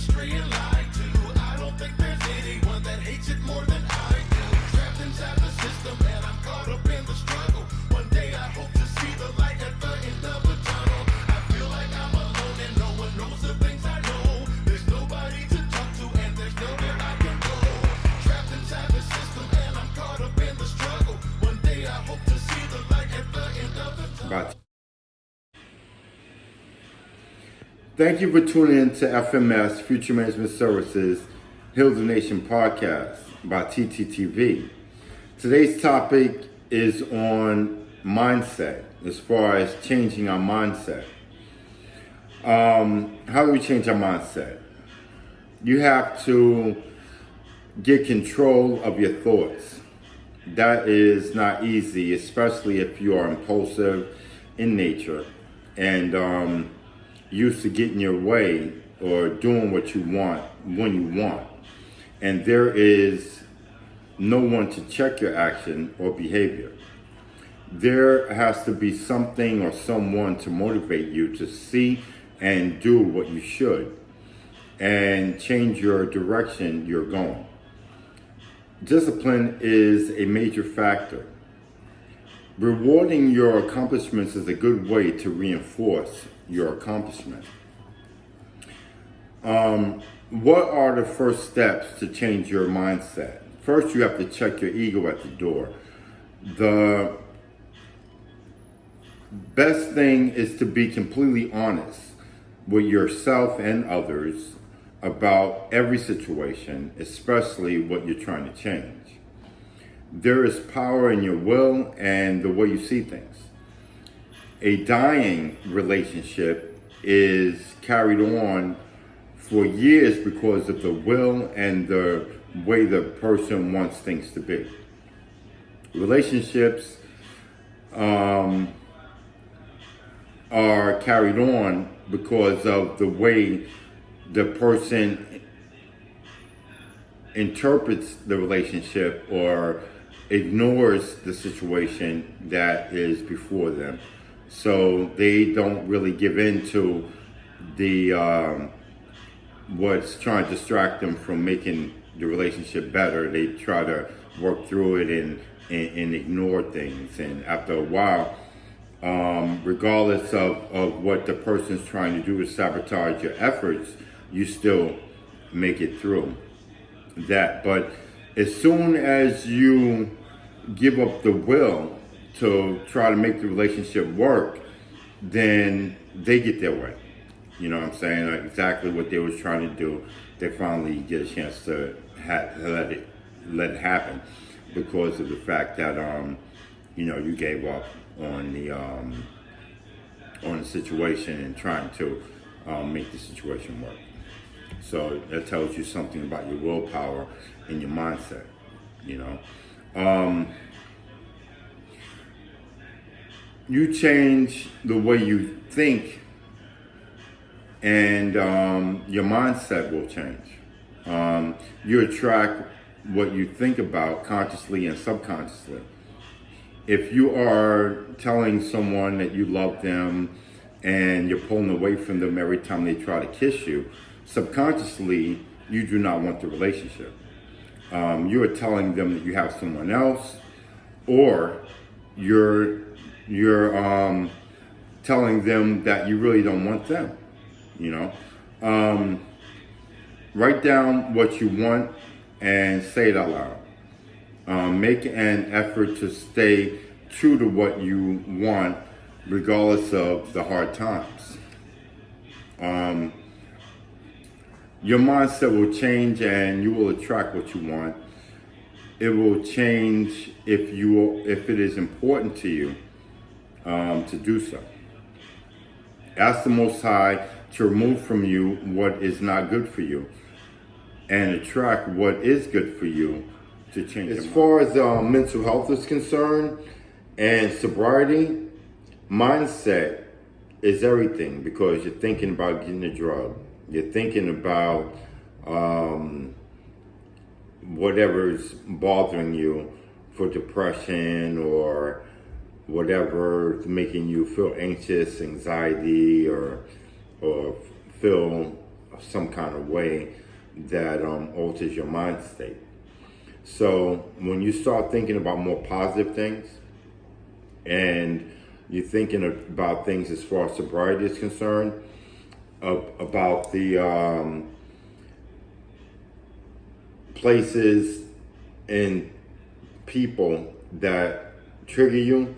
astray and lied to. I don't think there's anyone that hates it more than I do. Trapped inside the system and I'm caught up in the struggle. One day I hope to see the light at the end of the tunnel. I feel like I'm alone and no one knows the things I know. There's nobody to talk to and there's nowhere I can go. Trapped inside the system and I'm caught up in the struggle. One day I hope to see the light at the end of the tunnel. Thank you for tuning in to F.M.S. Future Management Services Heal the Nation podcast by ttt.v. Today's topic is on mindset, as far as changing our mindset. How do we change our mindset? You have to get control of your thoughts. That is not easy, especially if you are impulsive in nature and used to getting your way or doing what you want when you want. And there is no one to check your action or behavior. There has to be something or someone to motivate you to see and do what you should and change your direction you're going. Discipline is a major factor. Rewarding your accomplishments is a good way to reinforce your accomplishment. What are the first steps to change your mindset? First, you have to check your ego at the door. The best thing is to be completely honest with yourself and others about every situation, especially what you're trying to change. There is power in your will and the way you see things. A dying relationship is carried on for years because of the will and the way the person wants things to be. Relationships are carried on because of the way the person interprets the relationship or ignores the situation that is before them. So they don't really give in to the what's trying to distract them from making the relationship better. They try to work through it and ignore things. And after a while, regardless of what the person's trying to do to sabotage your efforts, you still make it through that. But as soon as you give up the will to try to make the relationship work, then they get their way. You know what I'm saying? Like exactly what they was trying to do, they finally get a chance to let it happen because of the fact that you gave up on the situation and trying to make the situation work. So that tells you something about your willpower and your mindset. You change the way you think, and your mindset will change. You attract what you think about consciously and subconsciously. If you are telling someone that you love them and you're pulling away from them every time they try to kiss you, subconsciously you do not want the relationship. You are telling them that you have someone else, or you're telling them that you really don't want them. Write down what you want and say it out loud. Make an effort to stay true to what you want, regardless of the hard times. Your mindset will change and you will attract what you want. It will change if it is important to you to do so. Ask the Most High to remove from you what is not good for you and attract what is good for you to change. As far as mental health is concerned and sobriety, mindset is everything, because you're thinking about getting a drug. You're thinking about whatever's bothering you for depression or whatever's making you feel anxious, anxiety, or feel some kind of way that alters your mind state. So when you start thinking about more positive things, and you're thinking about things as far as sobriety is concerned, about the places and people that trigger you,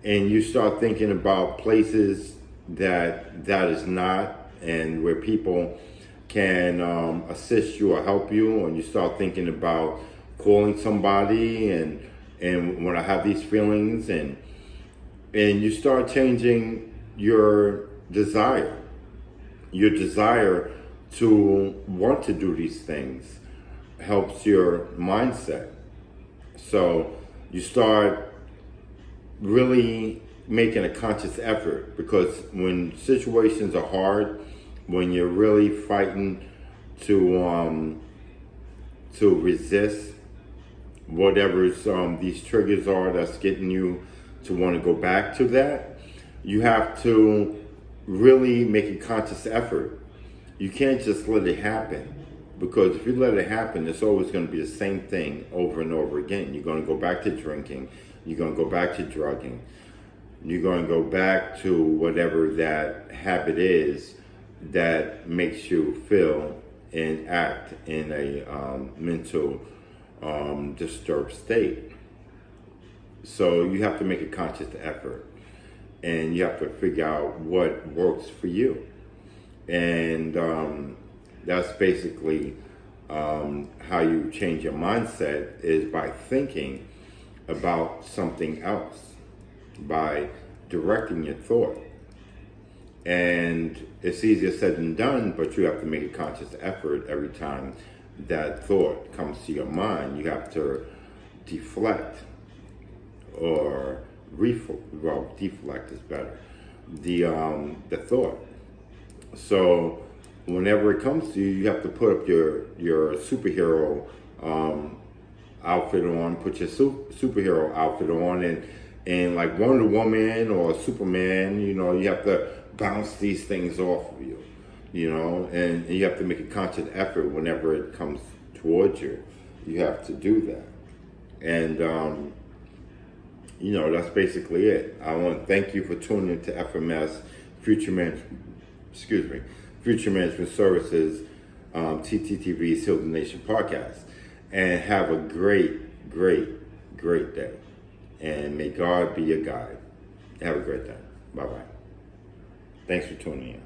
and you start thinking about places that is not, and where people can assist you or help you, and you start thinking about calling somebody, and when I have these feelings, and you start changing your desire to want to do these things helps your mindset. So you start really making a conscious effort, because when situations are hard, when you're really fighting to resist whatever these triggers are that's getting you to want to go back to that, you have to really make a conscious effort. You can't just let it happen, because if you let it happen, it's always going to be the same thing over and over again. You're going to go back to drinking, you're going to go back to drugging, you're going to go back to whatever that habit is that makes you feel and act in a mental disturbed state. So you have to make a conscious effort, and you have to figure out what works for you. And that's basically how you change your mindset, is by thinking about something else, by directing your thought. And it's easier said than done, but you have to make a conscious effort every time that thought comes to your mind. You have to deflect, or deflect is better, the thought. So whenever it comes to you, you have to put up your superhero outfit on, put your superhero outfit on, and like Wonder Woman or Superman, you have to bounce these things off of you, and you have to make a conscious effort whenever it comes towards you. You have to do that. And, that's basically it. I want to thank you for tuning in to F.M.S. Future Management Services, ttt.v Heal the Nation podcast. And have a great, great, great day. And may God be your guide. Have a great day. Bye-bye. Thanks for tuning in.